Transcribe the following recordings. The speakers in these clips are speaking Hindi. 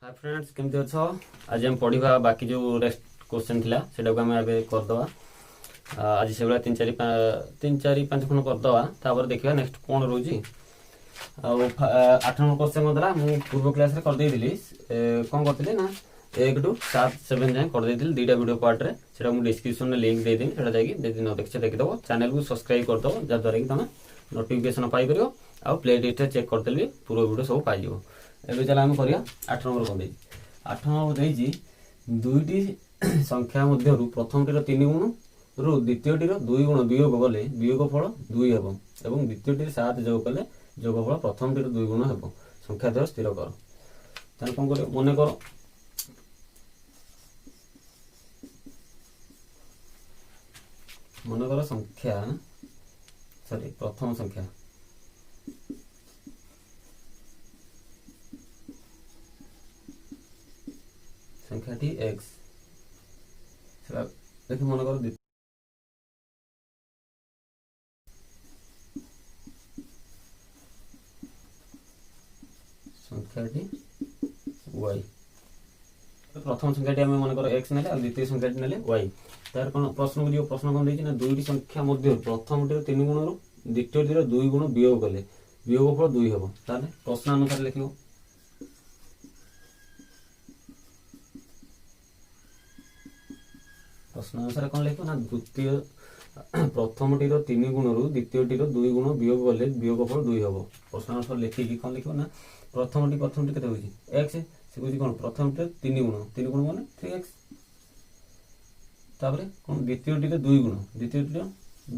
हाय फ्रेंड्स केमती अच्छ आज हम पढ़ा बाकी जो रेस्ट क्वेश्चन थिला सेटा को हम आगे करदवा आज से भाई तीन चार पांच खंड करदवा तापर देखिए नेक्स्ट कौन रोजी आठ नंबर क्वेश्चन द्वारा मुझे पूर्व क्लास रे कर देइदिली कौन करथिले ना 1 टू 7 7 जाए कर देइदिली दुईटा वीडियो पार्ट रे सेटा मु डिस्क्रिप्शन में लिंक दे देनी सेटा जाई जदी न देखछे देखि दबो चैनल को सब्सक्राइब कर दबो जा द्वारा कि तमे नोटिफिकेशन पाई परियो आ प्ले लिस्ट चेक करदेली पूर्व वीडियो सब पाई जिवो एबे चला हम करिया 8 नंबर को देई 8 नंबर देइजी दुईटी संख्या मध्यरु प्रथमटीर 3 गुण रु द्वितीयटीर 2 गुण वियोग गले वियोगफल 2 हेबो एवं द्वितीयटीर 7 जोग कले जोगफल प्रथमटीर 2 गुण हेबो संख्या द्वय स्थिर कर तान कोन करियो मने करो संख्या सॉरी प्रथम संख्या संख्याटी x देखिए मन करो संख्याटी y प्रथम संख्याटी आम मन कर x नेले द्वितीय संख्याटी नेले y तार कोन प्रश्न को प्रश्न कोन देछि ना दुईटी संख्या मध्य प्रथमटीर 3 गुण रु द्वितीयटीर 2 गुण वियोग कले वियोगफल 2 हेबो ताले प्रश्न अनुसार लिखियो प्रश्न अनुसार कौन लिखो ना द्वितीय प्रथमटीर 3 गुण रु द्वितीयटीर 2 गुण वियोग गले वियोगफल 2 हेबो प्रश्न अनुसार लिखिकी कौन लिखो ना प्रथमटी केते होची x से होची कोन प्रथमटीर 3 गुण माने 3x तापरे कोन द्वितीयटीर 2 गुण द्वितीयटीर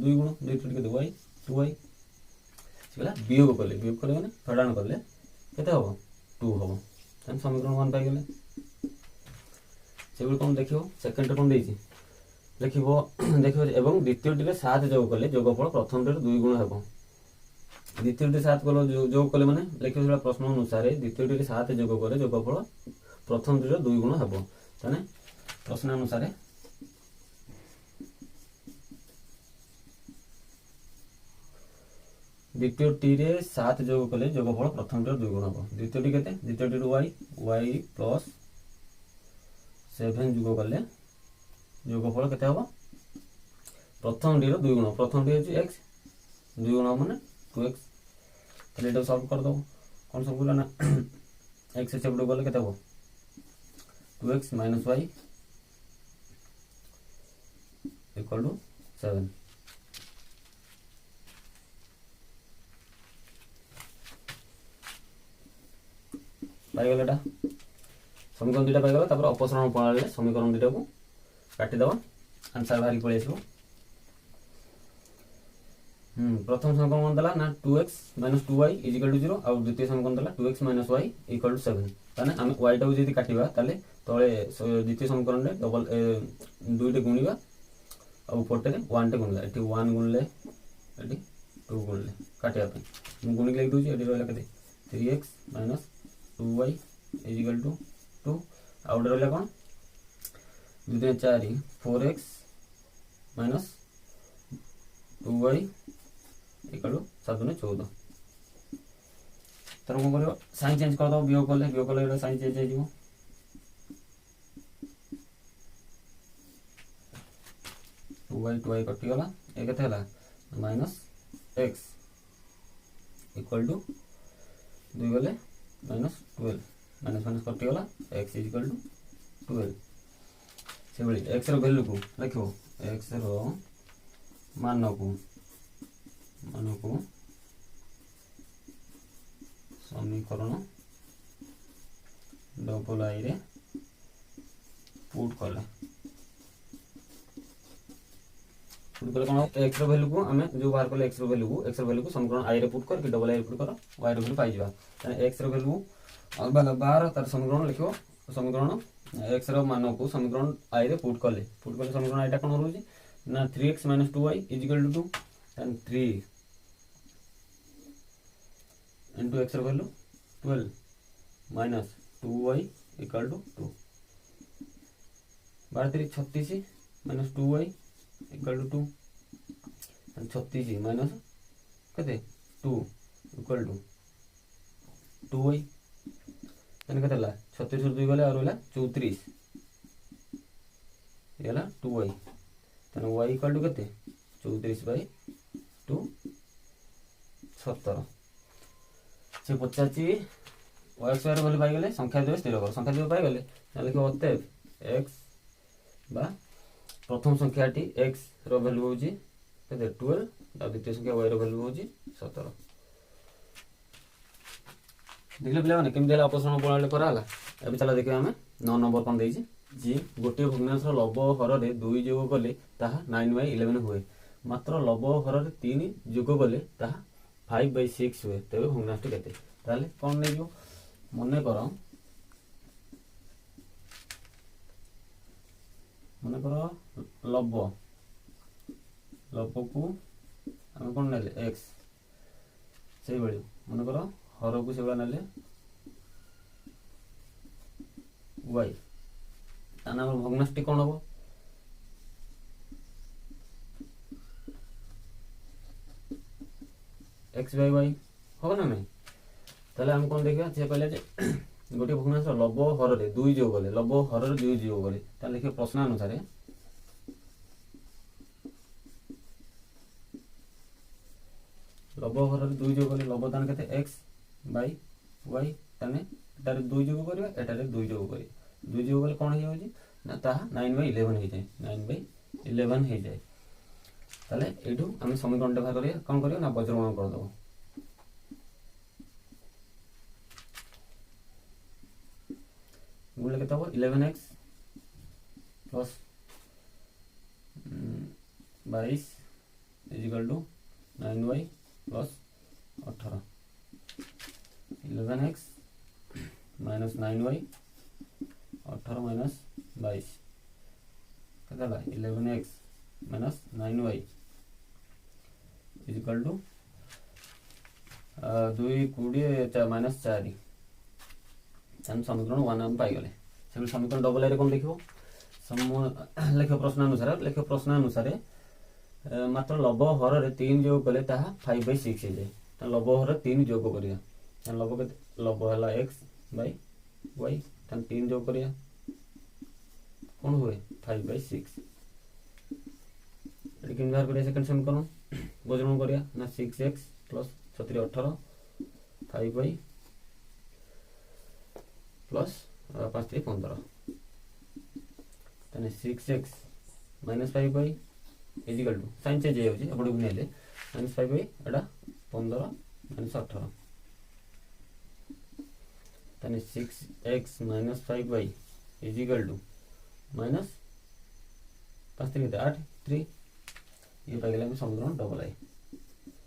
2 गुण द्वितीयटी केते y 2y सेला वियोग कले माने प्रदान करले केते होबो 2 होबो तन समीकरण 1 पाई गेले सेबुल कोन देखियो सेकंड कोन देछि देखिबो देखिबो एवं द्वितीयटीर 7 जोग कले जोगफल प्रथमटीर 2 गुण हेबो द्वितीयटीर 7 कलो जोग कले माने लिखिबो प्रश्न अनुसार द्वितीयटीर 7 जोग करे जोगफल प्रथमटीर 2 गुण हेबो तने प्रश्न अनुसार द्वितीयटीर 7 जोग कले जोगफल प्रथमटीर 2 गुण हेबो द्वितीयटी केते द्वितीयटीर y प्लस 7 जोग कले जोगफल केते हबो प्रथमटीर 2 गुण प्रथमटी होची x 2 गुण माने 2x तले एटा सॉल्व कर दो कोन सब बोला ना x से सेपटो गले केते हबो 2x - y इक्वल टू 7 पाई गलेटा समीकरण दुटा पाई गला तापर अपसरण प्रणाली समीकरण दुटा को काटी दवा आंसर बाहरी पळे आसो प्रथम समीकरण कोन दला ना 2x - 2y = 0 और द्वितीय समीकरण दला 2x - y = 7 ताने हम y टा जदी काटिबा ताले तळे द्वितीय समीकरण रे डबल दुईटे गुणिबा और ऊपर रे 1 टे गुणिबा एठी 1 गुणले एठी 2 गुणले काटिया पे हम गुणी लिख दोची एठी रहला कते 3x - 2y = 2 और रहला कोन 2 4 4x - 2y = 7 14 तर को करियो साइन चेंज कर दो वियोग कले साइन चेंज हो जिवो 2y कटि गला ए केते हला -x = 2 गले -12 माइनस कटि गला x = 12 से बली x रो वैल्यू को लिखो x रो मान को समीकरण डबल आई रे पुट कले कोन x रो वैल्यू को हमें जो बाहर कले x रो वैल्यू को समीकरण आई रे पुट कर कि डबल आई रे पुट कर y रो वैल्यू पाई जिबा तने x रो वैल्यू बाहर तार समीकरण लिखो समीकरण x रो मान को समीकरण i रे पुट कले समीकरण आइटा कोन होउची ना 3x - 2y = 2 and 3 into x रो value 12 minus 2y = 2 12 36 minus 2y = 2 and 36 minus कते 2 = 2y तेन के 36 रु 2 गले और रहा 34 ये 2y तेन y इक्वल टू के 34/2 17 से पचाची y स्क्वायर भैल्यू पाइगले संख्या द्वय स्थिर कर संख्या द्वय पाइगले लिख अतएव x बा प्रथम संख्याटी x रो भैल्यू होची 12 और द्वितीय संख्या y रो भैल्यू होची 17 देखले पिला माने केमि देला अपसरण प्रणाली कराला एबे चला देखिबा हमें 9 नंबर कोन देइछि जी गोटे भग्नांशर लब हर रे 2 जोग कले ताहा 9/11 हुए मात्र लब हर रे 3 जोग कले ताहा 5/6 हुए तबे भग्नांशटी केते ताले कोन नै जो मने करो लब को आम कौन ना एक्स से भाई मन कर हर को से ना वाई ताना भग्नांशटी कौन हम एक्स बाई वाई हम ना नहीं ताले हम कौन देखा से कहले जे गोटे भग्नांश लब हर रे 2 जोग गले लब हर रे 2 जोग गले ता लिखे प्रश्न अनुसार लब हर रे 2 जोग गले लब तान केते x बाई y ताने एटारे 2 जोग करबा एटारे 2 जोग करी 2 जोग गले कोन हे होजी ना ता 9/11 हे जाय 9/11 हे जाय ताले एठू हम समीकरण व्यवहार करिया कोन करियो ना वज्रगुणन कर दबो गुणले केते हो 11x plus 22 is equal to 9y plus 18 11x minus 9y 18 minus 22 केते ला 11x minus 9y is equal to 2 20 minus 4 समीकरण 1 हम पाई गले से समीकरण डबल ए रे कोन देखिबो लेख प्रश्न अनुसार मात्र लब हर रे 3 जोग कले ताहा 5/6 हे जाय त लब हर 3 जोग करिया त लब के लब हला x बाय y त 3 जोग करिया कोन होए 5/6 लेकिन बाहर करिया सेकंड समीकरण वज्रगुणन करिया ना 6x प्लस 36 18 5 प्लस 5 3 15 तने 6x minus 5 is equal to sign change हो जाय अपने गुनेले माइनस 5 एटा 15 माइनस 18 तने 6x minus 5 is equal to minus 5 3 8 3 ये पाइले हम समीकरण डबल आई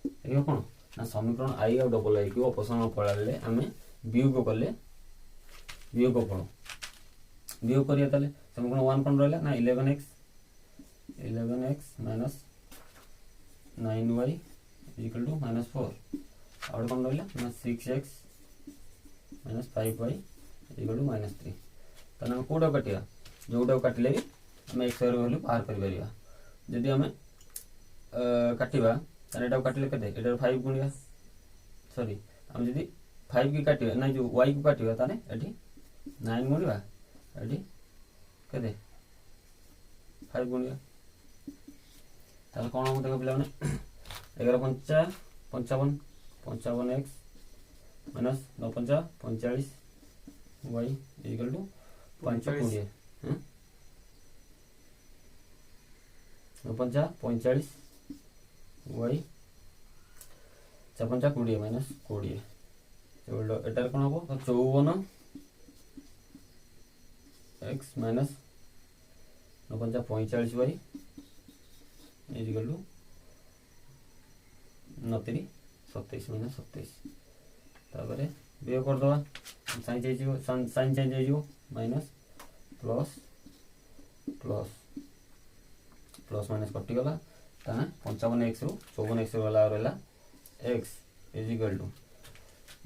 देखियो कोन ना समीकरण आई और डबल आई को अपसरण पळाले हमें वियोग करले वियोग पड़ो वियोग करिया ताले समीकरण 1 कोन रहला ना 11x minus 9y equal to minus 4 और कोन रहला ना 6x minus 5y equal to minus 3 तने कोडा काटिया जोडा काटले हम x रो वैल्यू बाहर कर परिया जदी हम काटिबा तने एटा काटले केते एटा 5 गुणिया सॉरी हम जदी 5 की काटिबा ना जो y को काटिबा तने एठी 9 गुणिबा एठी केते 5 गुणिया ताले कोन हम देखो पिला माने 11 5 55 55x minus 9 5 45 y equal to 5 20 हैं 9 5 45 y 4 5 20 माइनस 20 तो एटार कोन हो 54 x minus 9 5 45 y is equal to 9 3 27 minus 27 तापरे वियोग कर दवा साइन चेंज हो minus plus plus plus minus कटि गला ताने 55x रु 54x वाला रहला x इज इक्वल टू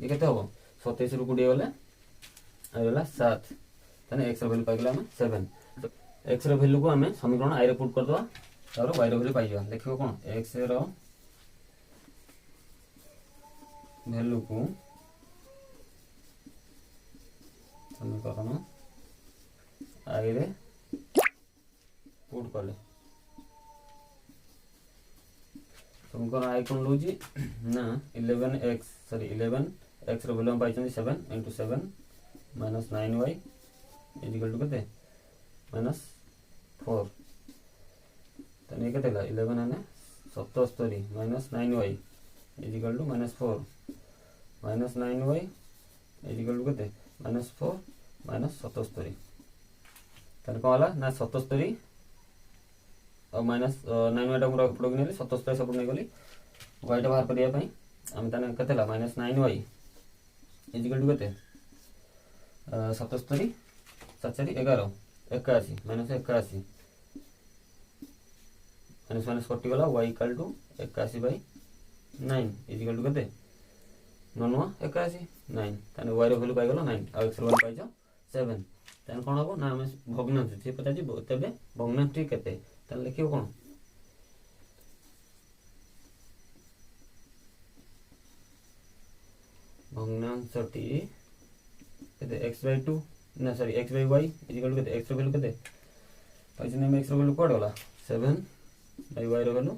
ये केते हो 27 रु 20 गले रहला 7 ताने x रो वैल्यू पाइ गला हम 7 x रो वैल्यू को हमें समीकरण i रे पुट कर दवा और y रो वैल्यू पाइ जा लिखियो कोन x रो वैल्यू को ସମୀକରଣ आई रे पुट कले समीकरण आई कौन लौची ना 11x row value pi 7 into 7 minus 9y is equal to केते minus 4 तने केते ला 11 आने 77 minus 9y is equal to minus 4 minus 9y is equal to केते minus 4 minus 77 तने कौन ला ना 77 और माइनस 9y टा पूरा पड़ो नेली 77 सब नै गली y टा बाहर करिया पई हम तने केते ला minus 9y is equal to केते 77 7 11 81 minus 81 माइनस माइनस कटि गला y equal to 81 by 9 is equal to केते 9 81 9 तने y रो वैल्यू पाई गलो 9 आ x रो वैल्यू पाई 7 तने कोन हबो ना हम भग्नांश से पता जी तबे भग्नांश टी केते तने लिखियो कोन भग्नांश टी केते x by 2 ना sorry x by y is equal to केते x रो वैल्यू केते पाई ने x रो वैल्यू कोड होला 7 by y रो वैल्यू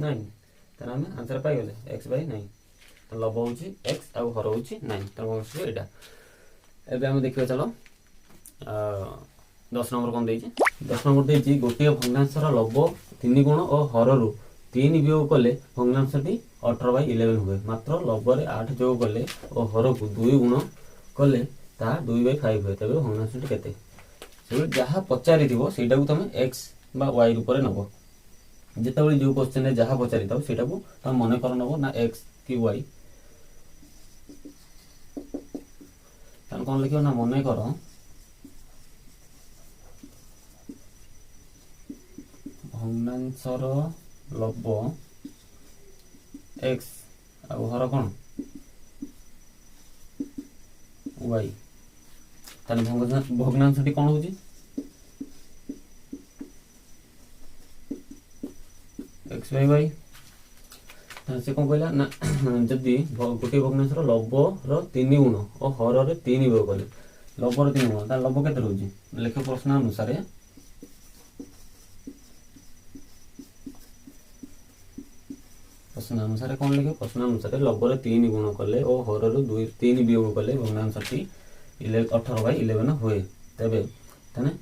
9 तने हम आंसर पाई गेले x by 9 तो लब होची x आ हर होची 9 तो हमसे एटा एबे हम देखियो चलो 10 नंबर कोन देछि 10 नंबर देछि गोटे भग्नांशर लब 3 गुण और हर रु 3 वियोग कले भग्नांशटी 18 by 11 हुए मात्र लब रे 8 जोग कले और हर को 2 गुण कले ता 2 by 5 हुए तबे भग्नांशटी केते से जहा पचारि दिबो सेटा को तमे x बा y रूप रे नबो जेतेबेले जो क्वेश्चन रे जहा पचारि ताउ सेटा को तमे मने कर नबो ना x की y तन कोन लिखियो ना मने करो भग्नांशर लब x आ हर कोन y तन भग्नांशटी कोन होची x by y से कौन कहला ना जदि गोटे भग्नांशर लब रो 3 गुण और हर रे 3 वियोग कले लब रो 3 गुण ता लब केते रहउची लेख प्रश्न अनुसार कौन लिखे प्रश्न अनुसार लब रे 3 गुण कले और हर रो 3 वियोग कले भग्नांशटी 18 by 11 हुए तबे तने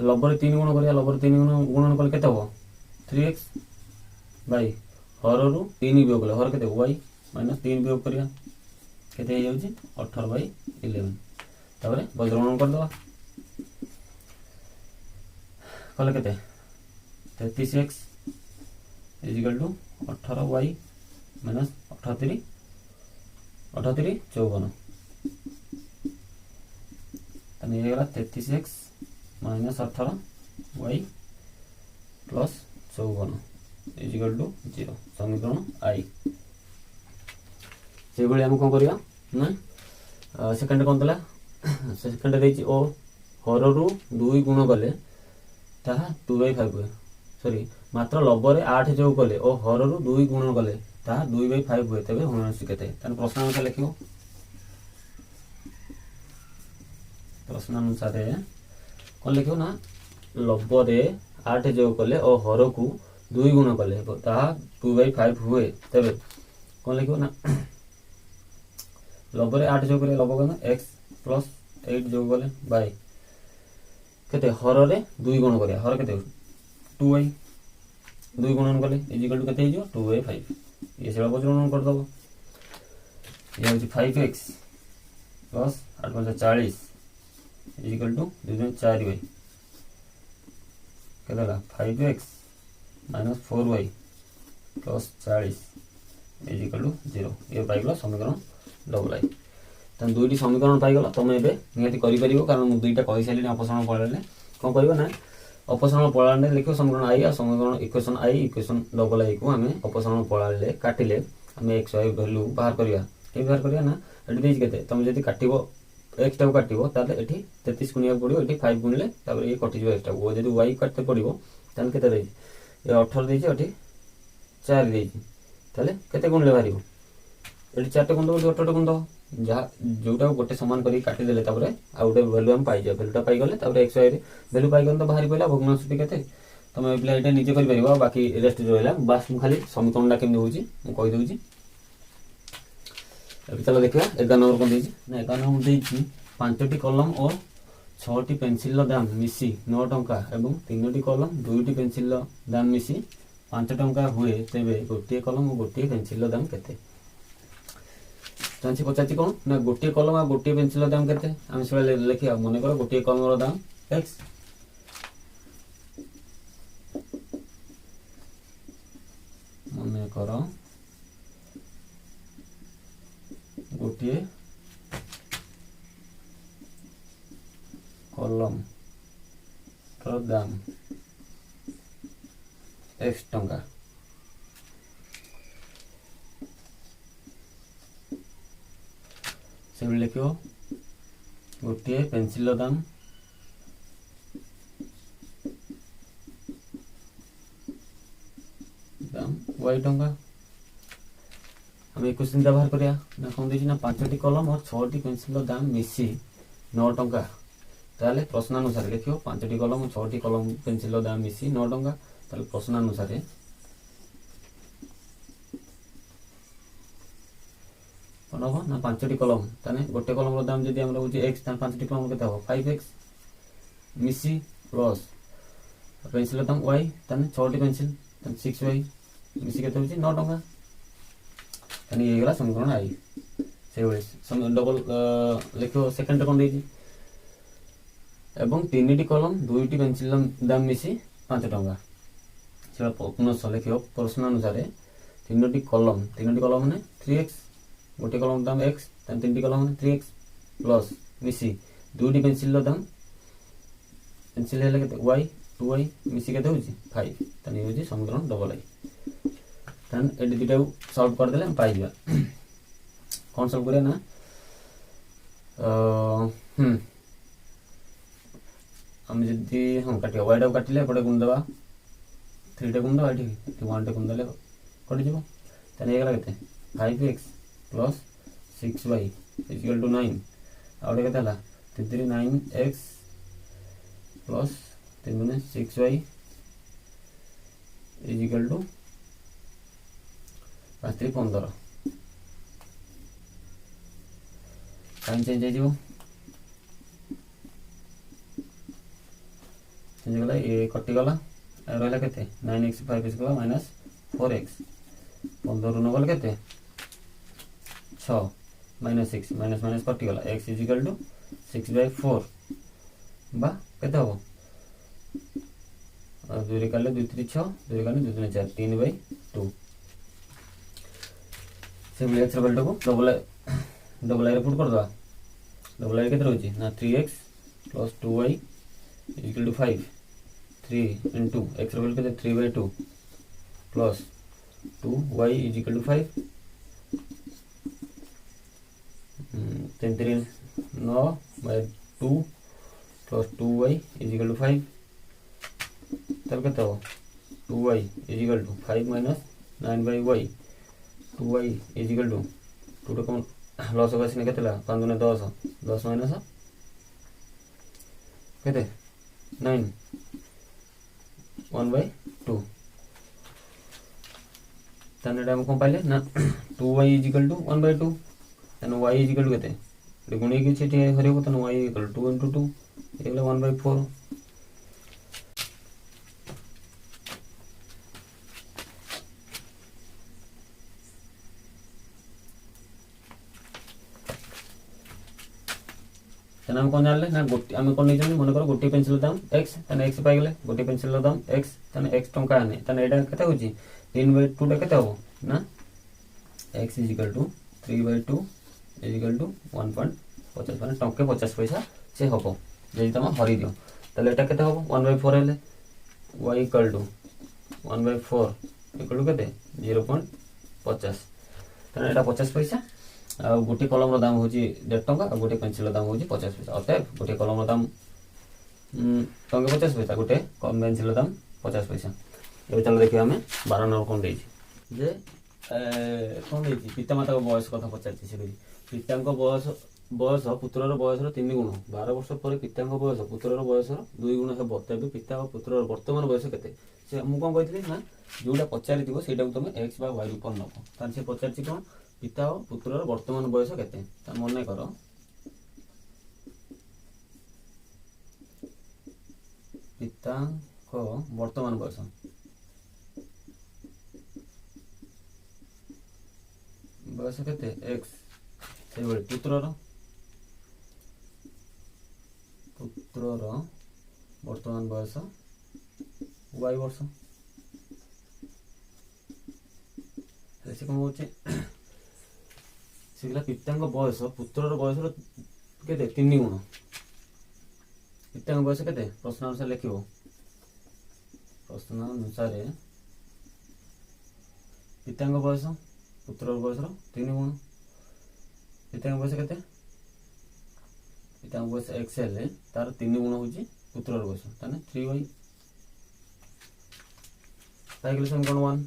लब रे 3 गुण करिया लब रे 3 गुण गुणन कले केते हो 3x बाय हर रु 3 वियोग कले हर केते y माइनस 3 वियोग करिया केते हे जाउची 18 by 11 तबरे बज्रगणन कर दवा कले केते 33x is equal to 18y minus 38 54 तने ये वाला 33x minus 18y plus 54 is equal to 0 समीकरण आई से बळे हम कोन करिया ना सेकंड कोन दला सेकंड देछि ओ हर रु 2 गुण कले ता 2 by 5 हुए सॉरी मात्र लब रे 8 जो कले ओ हर रु 2 गुण कले ता 2 by 5 हुए तबे भग्नांश केते तन प्रश्न अनुसार लिखियो प्रश्न अनुसार कोन लिखियो ना लब रे 8 जो कले ओ हर को 2 गुण कले ता 2 by 5 हुए तबे कोन लिखियो ना लब रे 8 जो करे लब कोन x प्लस 8 जो कले बाय केते हर रे 2 गुण करिया हर केते 2y 2 गुणन कले इज इक्वल टू केते हिजो 2 by 5 ये सेवा बज्रगणन कर दबो ये होची 5x plus 8 5 40 is equal to 2.4y केतेला 5x minus 4y plus 40 is equal to 0 ये पाई गला समीकरण डबल आई तन दुईटी समीकरण पाई गला तमे एबे नियति करि परिबो कारण मु दुईटा कहि साइलिन अपसरण पळाले कोन करिवो ना अपसरण पळाले लिखो समीकरण आई आ समीकरण इक्वेशन आई इक्वेशन डबल आई को हमें अपसरण पळाले काटिले हमें x y वैल्यू बाहर करिया के बाहर करिया ना एठी देज केते तमे जदी काटिबो x टा काटिबो ताले एठी 33 गुणिया पड़िबो एठी 5 गुणले तापर ये कटि जबो x टा ओ जदी y काटते पड़िबो ताले केते देज ये 18 देछि एठी 4 देछि ताले केते गुणले बाहरिबो ये 4टे गुण दब गोटे गुण दब जहाँ जोटा गोटे सामान कर काटिदेले आ गोटे भैल्यू आम पाइजा भैल्यूटा पाइगले एक्स वाई भैल्यू पाइगले तो बाहरी पड़ा भग्नांशटी के तुम पिला ये निजे कर बाकी रेस्ट जो रहा बास खाली समीकरणटा केमी हो कहीदे। चलो देखिए 11 नंबर कौन देती ना 11 नंबर देती 5टी कलम और 6टी पेनसिल दाम मिसी 9 टंका एवं 3टी कलम 2टी पेनसिल दाम मिसी 5 टंका हुए तेबे गोटे कलम और गोटे पेनसिल दाम केते जानी पचार कौन ना गोटे कलम और गोटे पेनसिल दाम केते आम से लिखा मन कर गोटे कलम दाम एक्स मन कर गोटे कलम दाम एक्स टंका से लिख गोटे पेनसिल दाम वाई टंका हम क्वेश्चन व्यवहार करिया ना कौन देछि ना 5टी कलम और 6टी पेनसिल दाम मिसी 9 टंका ताले प्रश्नानुसार लिखियो 5टी कलम और 6टी कलम पेनसिल दाम मिसी 9 टंका ताले प्रश्नानुसार कौन हम ना 5टी कलम ताने गोटे कलम दाम जदि हमर होछि x ताने 5टी कलम केते हो 5x मिसी प्लस पेनसिल दाम y ताने 6टी पेनसिल ताने 6y मिसी केते होछि 9 टंका यानी ये गला समीकरण आई से डबल लिखो सेकंड कौन देछि एवं 3टी कलम 2टी पेनसिल दाम मिसी 5 टंका से पुनः लिखो प्रश्न अनुसार 3टी कलम माने 3x गोटे कलम दाम x 3टी कलम माने 3x प्लस मिसी 2टी पेनसिल दाम पेनसिल हेले केते y 2y मिसी केते होछि 5 तने होछि समीकरण डबल आई तन एडी दुटा सॉल्व कर देले हम पाई जा कौन सॉल्व करिया ना हम जदी हम काटिया y डा काटिले पडे गुण देबा 3 टे गुण देबा एठी 1 टे गुण देले कटि जीवो तने एगला केते 5x plus 6y equal to 9 आउटे केते हला 9x plus 3 6y equal to 15 sign change हो चेंज गला ये कटि गला रहला केते 9x 5x गला माइनस 4x 15 रु नगल केते 6 माइनस 6 माइनस माइनस कटि गला x इक्वल टू 6/4 बा केते हो 2 रे काले 2 3 6 2 रे काले 2 3 4 3/2 से एक्स वैल्यू को डबल आई पुट कर दवा डबल आई केते रहउची ना 3x plus 2y equal to 5 3 into x value केते 3/2 plus 2y equal to 5 3 3 9/2 plus 2y equal to 5 तब केते हो 2y equal to 5 minus 9/y 2y equal to 2 टा कौन लॉस होगा इसने केते ला 5 गुना 10 10 माइनस केते 9 1/2 तने हम कोन पाइले ना 2y इक्वल टू 1/2 तने y इक्वल टू केते गुणे के छेटी हरियो तने y इक्वल टू 2 into 2 एगला 1/4 हम कौन जानले ना गोटे आम कौन नहीं मन कर गोटे पेनसिल दाम x तने x पाई गले गोटे पेनसिल दाम x तने x टंका आने तने एडा केते होची 3/2 टा केते हो ना x equal to 3/2 equal to 1.50 माने टंके 50 पैसा से हबो जदि तुम हरि दियो तले एटा केते हबो 1/4 हेले y equal to 1/4 equal to केते 0.50 तने एटा 50 पैसा आ गोटे कलम दाम होची 1.5 टंका आ गोटे पेंसिल दाम होची 50 पैसा अतएव गोटे कलम दाम टंके 50 पैसा गोटे कम पेंसिल दाम 50 पैसा। ये चलो देखिए हमें 12 नंबर कौन देछि जे କ'ଣ ଦେଇଛି ପିତାମାତାଙ୍କ ବୟସ କଥା ପଚାରିଛି ସେ କହିଛି ପିତାଙ୍କ ବୟସ ପୁତ୍ରର ବୟସର 3 ଗୁଣ 12 ବର୍ଷ ପରେ ପିତାଙ୍କ ବୟସ ପୁତ୍ରର ବୟସର 2 ଗୁଣ ହେବ ତେବେ ପିତା ଓ ପୁତ୍ରର ବର୍ତ୍ତମାନ ବୟସ କେତେ ସେ ମୁଁ କ'ଣ କହିଥିଲି ନା ଯୋଉଟା ପଚାରିଥିବ ସେଇଟାକୁ ତମେ x ବା y ରୂପରେ ନେବ ତାହେଲେ ସେ ପଚାରିଛି କ'ଣ ପିତା ଓ ପୁତ୍ରର ବର୍ତ୍ତମାନ ବୟସ କେତେ ତା ମନେ କର ପିତାଙ୍କ ବର୍ତ୍ତମାନ ବୟସ କେତେ x ସେଇଭଳି ପୁତ୍ରର ବର୍ତ୍ତମାନ ବୟସ y ବର୍ଷ ସେ କ'ଣ ହଉଛି ସେ ପିତାଙ୍କ ବୟସ ପୁତ୍ରର ବୟସର କେତେ 3 ଗୁଣ ପିତାଙ୍କ ବୟସ କେତେ ପ୍ରଶ୍ନ ଅନୁସାରେ ଲେଖିବ ପ୍ରଶ୍ନ ଅନୁସାରେ ପିତାଙ୍କ ବୟସ ପୁତ୍ରର ବୟସର 3 ଗୁଣ ପିତାଙ୍କ ବୟସ କେତେ ପିତାଙ୍କ ବୟସ x ହେଲେ ତାର 3 ଗୁଣ ହେଉଛି ପୁତ୍ରର ବୟସ ତାହେଲେ 3y ପାଇଗଲେ ସମୀକରଣ 1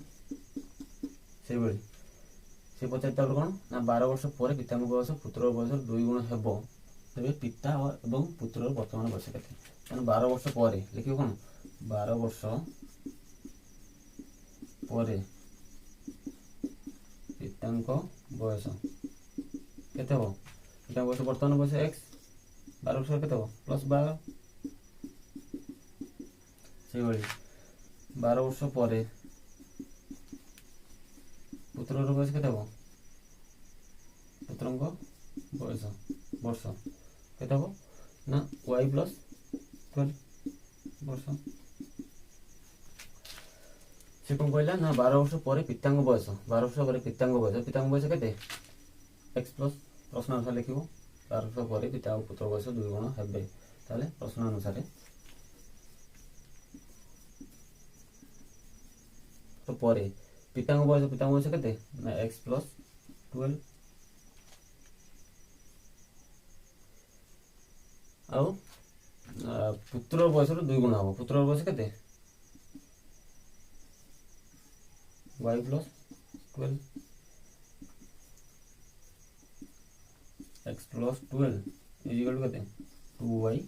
ସେଇଭଳି ସେ ପଚାରି ତାପରେ କ'ଣ ନା 12 ବର୍ଷ ପରେ ପିତାଙ୍କ ବୟସ ପୁତ୍ରର ବୟସର 2 ଗୁଣ ହେବ ତେବେ ପିତା ଏବଂ ପୁତ୍ରର ବର୍ତ୍ତମାନ ବୟସ କେତେ ତାହେଲେ 12 ବର୍ଷ ପରେ ଲେଖିବ କ'ଣ 12 ବର୍ଷ ପରେ ପିତାଙ୍କ ବୟସ କେତେ ହେବ ପିତାଙ୍କ ବୟସ ବର୍ତ୍ତମାନ ବୟସ x 12 ବର୍ଷ କେତେ ହେବ +12 ସେଇଭଳି 12 ବର୍ଷ ପରେ ପୁତ୍ରର ବୟସ କେତେ ହେବ ପୁତ୍ରଙ୍କ ବୟସ ବର୍ଷ କେତେ ହେବ ନା y + 12 ବର୍ଷ ସେ କ'ଣ କହିଲା ନା 12 ବର୍ଷ ପରେ ପିତାଙ୍କ ବୟସ 12 ବର୍ଷ ପରେ ପିତାଙ୍କ ବୟସ କେତେ x ପ୍ଲସ୍ ପ୍ରଶ୍ନ ଅନୁସାରେ ଲେଖିବ 12 ବର୍ଷ ପରେ ପିତା ଓ ପୁତ୍ର ବୟସ 2 ଗୁଣ ହେବେ ତାହେଲେ ପ୍ରଶ୍ନ ଅନୁସାରେ ତ ପରେ ପିତାଙ୍କ ବୟସ କେତେ ନା x + 12 ଆଉ ପୁତ୍ର ବୟସର 2 ଗୁଣ ହେବ ପୁତ୍ର ବୟସ କେତେ y + 12 x + 12 इक्वल केते 2y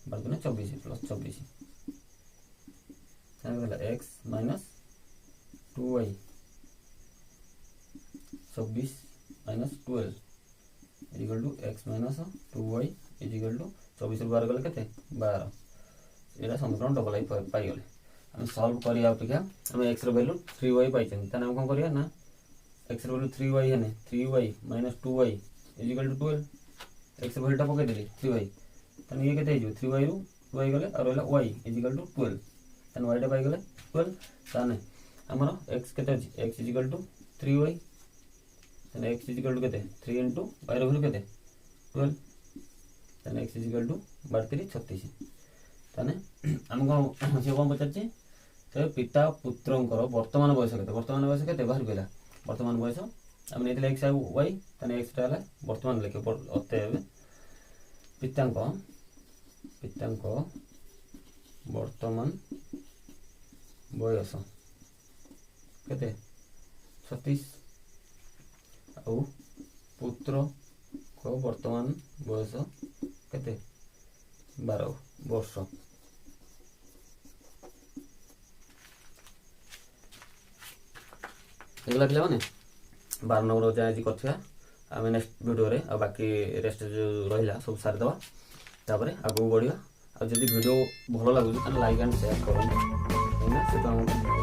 बार 24 + 24 x - 2y 24 - 12 equal to x - 2y equal to 24 ରୁ 12 गले केते 12 एटा समीकरण डबल आई पाई गले हम सॉल्व करिया अपेक्षा हम x रो वैल्यू 3y पाइछन त हम कोन करिया ना x रो वैल्यू 3y हेने 3y - 2y equal to 12 x रो वैल्यू पके देली 3y तने ये केते हिजो 3y रू 2y गले और रहला y इक्वल टू 12 तने y टा पाई गले 12 तने हमर x केते अछि x इक्वल टू 3y तने x इक्वल टू केते 3 * y रो वैल्यू केते 12 तने x इक्वल टू 32 36 तने हम कोन से कोन पचाछि से पिता पुत्रंकर वर्तमान बयस केते बाहर गेला वर्तमान बयस हम नेतिले x और y तने x टा हला वर्तमान लेखे अतएव पितांक वर्तमान बयस केते 36 और पुत्र को वर्तमान बयस केते 12 वर्ष एगला पिला माने 12 नंबर जाय करथिया आम नेक्स्ट वीडियो रे आ बाकी रेस्ट जो रहिला सब सारी दवा तापरे आगो बढ़िया आ जदी वीडियो भलो लागु त लाइक एंड शेयर करो से